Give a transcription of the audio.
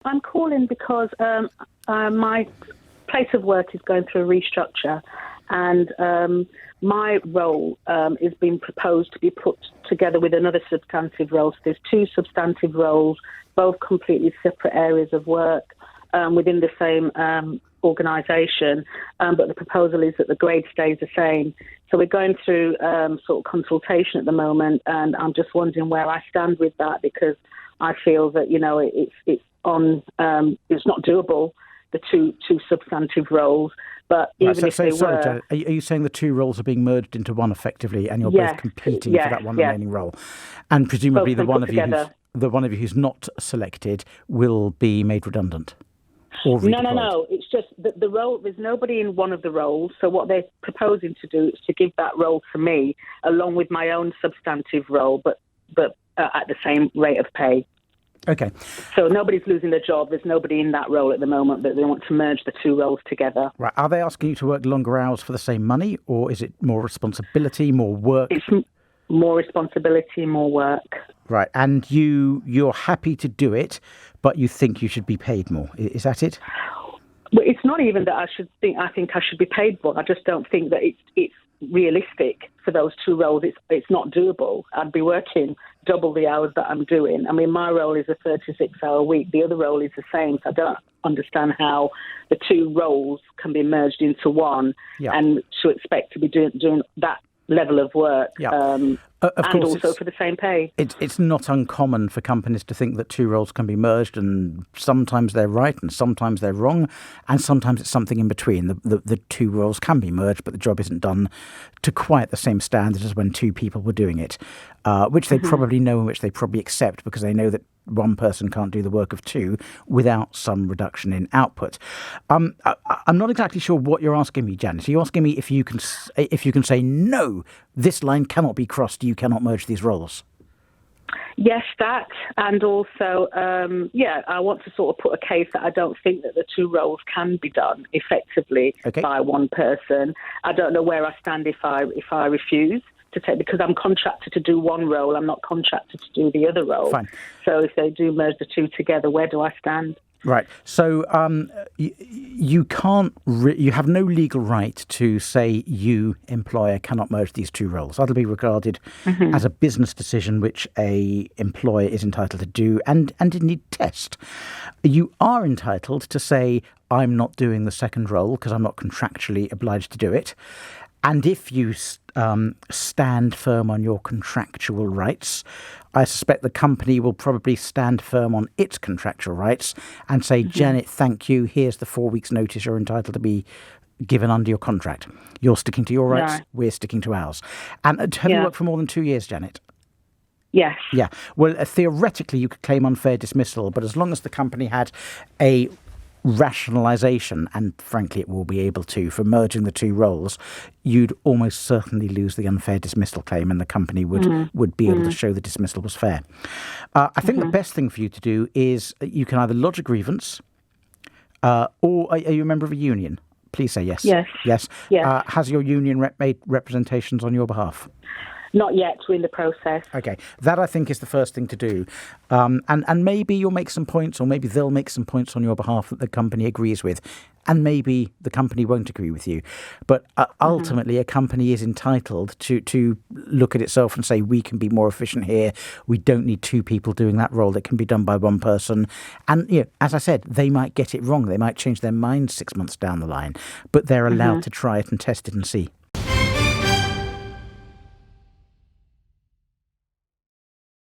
I'm calling because my place of work is going through a restructure, and my role is being proposed to be put together with another substantive role. So there's two substantive roles, both completely separate areas of work within the same organisation, but the proposal is that the grade stays the same. So we're going through sort of consultation at the moment, and I'm just wondering where I stand with that, because I feel that, you know, it's not doable, the two substantive roles. But even if they sorry, were... Janet, are you saying the two roles are being merged into one effectively, and you're both competing for that one remaining role? And presumably the one of you who's not selected will be made redundant? No. It's just that the role, there's nobody in one of the roles. So what they're proposing to do is to give that role to me, along with my own substantive role, but at the same rate of pay. Okay. So nobody's losing their job. There's nobody in that role at the moment, but they want to merge the two roles together. Right. Are they asking you to work longer hours for the same money, or is it more responsibility, more work? It's more responsibility, more work. Right. And you're happy to do it, but you think you should be paid more. Is that it? Well, it's not even that I think I should be paid more. I just don't think that it's realistic for those two roles. It's not doable. I'd be working double the hours that I'm doing. I mean, my role is a 36-hour week. The other role is the same. So I don't understand how the two roles can be merged into one, and to expect to be doing that level of work. Of course, and also for the same pay. It's not uncommon for companies to think that two roles can be merged, and sometimes they're right and sometimes they're wrong, and sometimes it's something in between. The two roles can be merged, but the job isn't done to quite the same standard as when two people were doing it, which they probably know and which they probably accept, because they know that one person can't do the work of two without some reduction in output. I'm not exactly sure what you're asking me, Janice. Are you asking me if you can say, no, this line cannot be crossed, you cannot merge these roles? Yes, that. And also, I want to sort of put a case that I don't think that the two roles can be done effectively by one person. I don't know where I stand if I refuse to take, because I'm contracted to do one role. I'm not contracted to do the other role. Fine. So if they do merge the two together, where do I stand? Right. So you can't. You have no legal right to say you, employer, cannot merge these two roles. That'll be regarded as a business decision which a employer is entitled to do and indeed test. You are entitled to say, I'm not doing the second role because I'm not contractually obliged to do it. And if you stand firm on your contractual rights, I suspect the company will probably stand firm on its contractual rights and say, Janet, thank you. Here's the 4 weeks notice you're entitled to be given under your contract. You're sticking to your rights. We're sticking to ours. And have you worked for more than 2 years, Janet? Yes. Yeah. Well, theoretically, you could claim unfair dismissal, but as long as the company had a rationalisation, and frankly it will be able to, for merging the two roles, you'd almost certainly lose the unfair dismissal claim, and the company would be able to show the dismissal was fair. I think the best thing for you to do is you can either lodge a grievance, or are you a member of a union? Please say yes. Yes. Has your union made representations on your behalf? Not yet. We're in the process. Okay. That, I think, is the first thing to do. And maybe you'll make some points, or maybe they'll make some points on your behalf that the company agrees with. And maybe the company won't agree with you. But ultimately, a company is entitled to look at itself and say, we can be more efficient here. We don't need two people doing that role. That can be done by one person. And, as I said, they might get it wrong. They might change their mind 6 months down the line. But they're allowed to try it and test it and see.